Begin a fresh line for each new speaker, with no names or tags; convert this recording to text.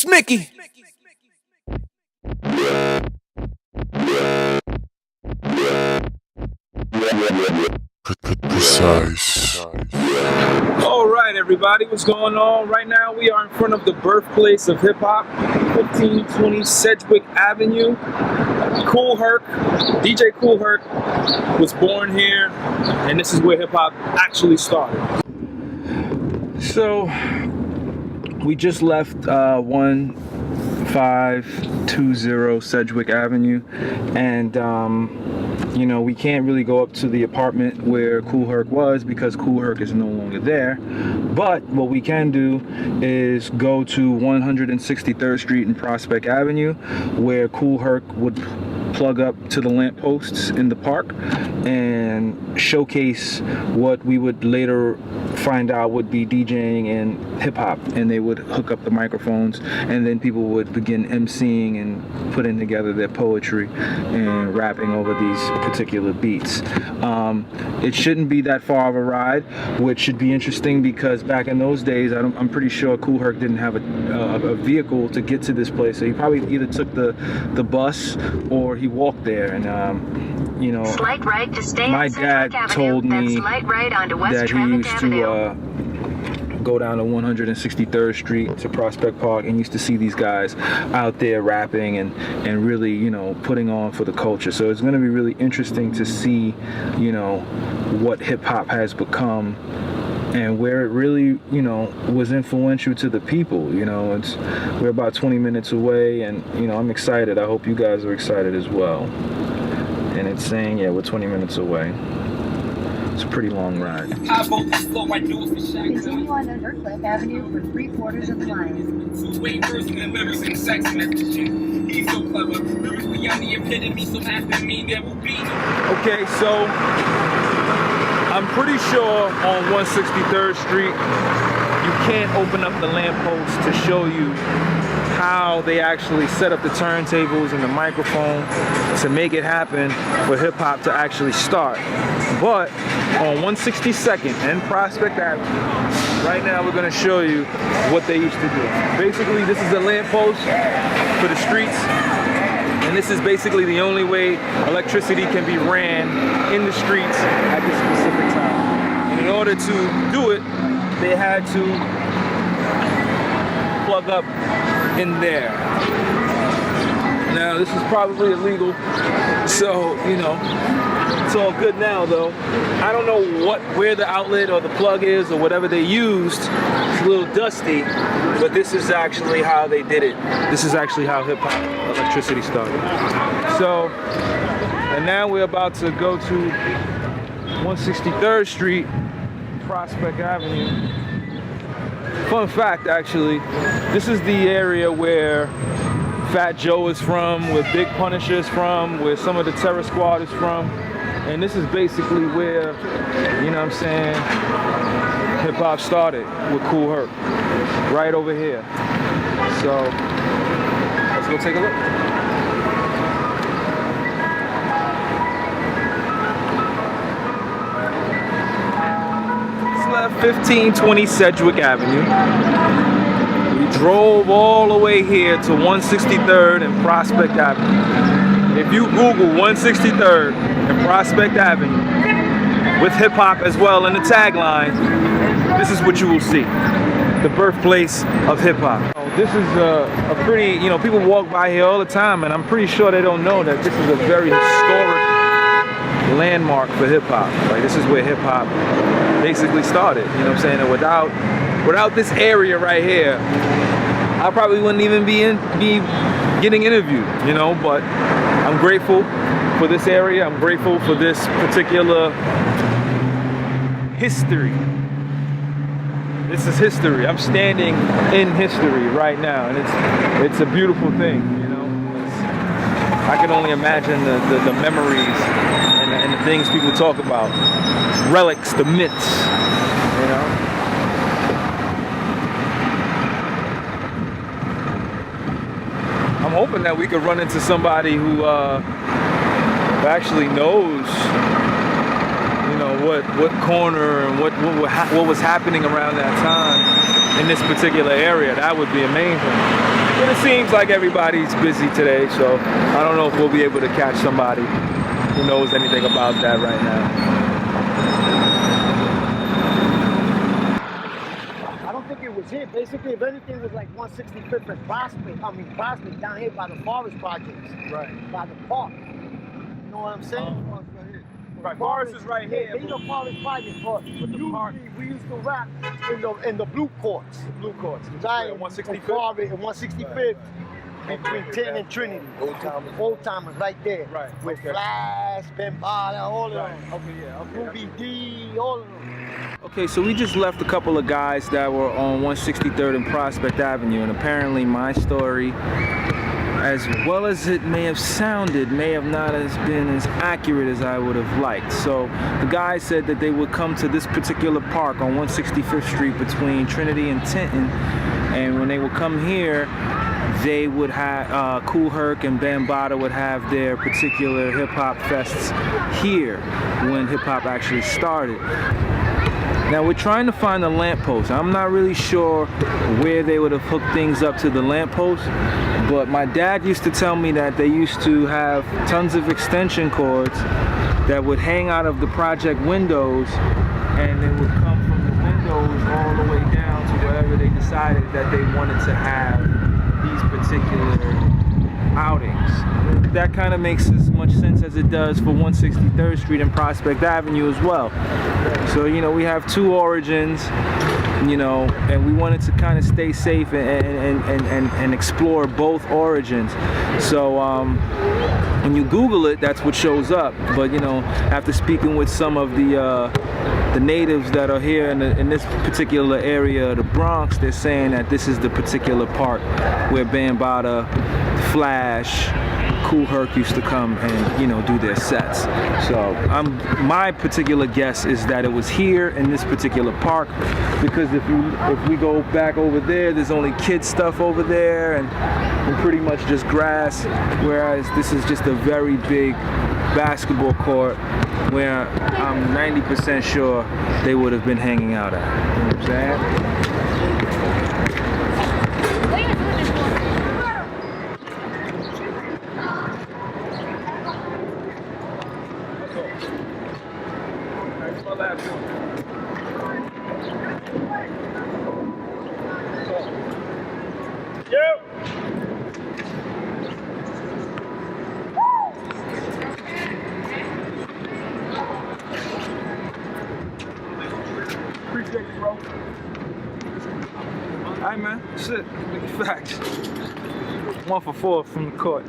Smicky.
Precise.
All right, everybody, what's going on? Right now, we are in front of the birthplace of hip hop, 1520 Sedgwick Avenue. Kool Herc, DJ Kool Herc, was born here, and this is where hip hop actually started. So, we just left 1520 Sedgwick Avenue, and you know, we can't really go up to the apartment where Kool Herc was because Kool Herc is no longer there. But what we can do is go to 163rd Street and Prospect Avenue, where Kool Herc would plug up to the lampposts in the park and showcase what we would later find out would be DJing and hip hop, and they would hook up the microphones, and then people would begin emceeing and putting together their poetry and rapping over these particular beats. It shouldn't be that far of a ride, which should be interesting because back in those days, I'm pretty sure Kool Herc didn't have a vehicle to get to this place, so he probably either took the bus or he walked there. And you know,
right to stay
my dad told me that he used to go down to 163rd Street to Prospect Park and used to see these guys out there rapping and really, you know, putting on for the culture. So it's going to be really interesting to see, you know, what hip hop has become and where it really, you know, was influential to the people. You know, we're about 20 minutes away, and you know, I'm excited. I hope you guys are excited as well. And it's saying, yeah, we're 20 minutes away. It's a pretty long ride.
Continue on Undercliff Avenue for 3/4 of the mile.
Okay, so I'm pretty sure on 163rd Street, you can't open up the lamppost to show you how they actually set up the turntables and the microphone to make it happen for hip hop to actually start. But on 162nd and Prospect Avenue, right now we're gonna show you what they used to do. Basically, this is a lamppost for the streets, and this is basically the only way electricity can be ran in the streets at this specific time. And in order to do it, they had to plug up in there. Now, this is probably illegal, so, you know, it's all good now, though. I don't know where the outlet or the plug is or whatever they used. It's a little dusty, but this is actually how they did it. This is actually how hip-hop electricity started. So, and now we're about to go to 163rd Street, Prospect Avenue. Fun fact, actually, this is the area where Fat Joe is from, where Big Punisher is from, where some of the Terror Squad is from. And this is basically where, you know what I'm saying, hip hop started with Kool Herc, right over here. So, let's go take a look. It's left 1520 Sedgwick Avenue. We drove all the way here to 163rd and Prospect Avenue. If you Google 163rd and Prospect Avenue with hip hop as well in the tagline, this is what you will see. The birthplace of hip hop. This is a pretty, you know, people walk by here all the time, and I'm pretty sure they don't know that this is a very historic landmark for hip hop. Like, this is where hip hop basically started, you know what I'm saying? And without this area right here, I probably wouldn't even be getting interviewed, you know, but I'm grateful for this area. I'm grateful for this particular history. This is history. I'm standing in history right now, and it's a beautiful thing, you know. I can only imagine the memories and the things people talk about, relics, the myths, you know. I'm hoping that we could run into somebody who actually knows, you know, what corner and what was happening around that time in this particular area. That would be amazing. But it seems like everybody's busy today, so I don't know if we'll be able to catch somebody who knows anything about that right now.
I don't think it was here. Basically, if anything, it was like 165th and Prospect down here by the forest projects.
Right.
By the park. You know what I'm saying?
Right, forest is right here.
You know forest projects, but
the park.
we used to rap in the blue courts.
Blue courts.
Right,
165th?
and 165th. Between 10 and Trinity. Old timers right there.
Right.
With
Okay.
Flash, Bambada, all of them.
Okay, yeah.
Ruby D, all of them.
Okay, so we just left a couple of guys that were on 163rd and Prospect Avenue, and apparently my story, as well as it may have sounded, may have not been as accurate as I would have liked. So the guys said that they would come to this particular park on 165th Street between Trinity and Tinton, and when they would come here, they would have, Kool Herc and Bambaataa would have their particular hip-hop fests here when hip-hop actually started. Now we're trying to find a lamppost. I'm not really sure where they would have hooked things up to the lamppost, but my dad used to tell me that they used to have tons of extension cords that would hang out of the project windows, and they would come from the windows all the way down to wherever they decided that they wanted to have these particular outings. That kind of makes as much sense as it does for 163rd Street and Prospect Avenue as well. So, you know, we have two origins, you know, and we wanted to kind of stay safe and explore both origins. So when you Google it, that's what shows up. But, you know, after speaking with some of the natives that are here in this particular area of the Bronx, they're saying that this is the particular park where Bambaataa, Flash, Kool Herc used to come and, you know, do their sets. So my particular guess is that it was here in this particular park, because if we go back over there, there's only kid stuff over there and pretty much just grass, whereas this is just a very big basketball court where I'm 90% sure they would have been hanging out at. You know what I'm saying? That's my last one. Yep. Appreciate it, bro. All right, man. Shit. Facts. 1 for 4 from the court.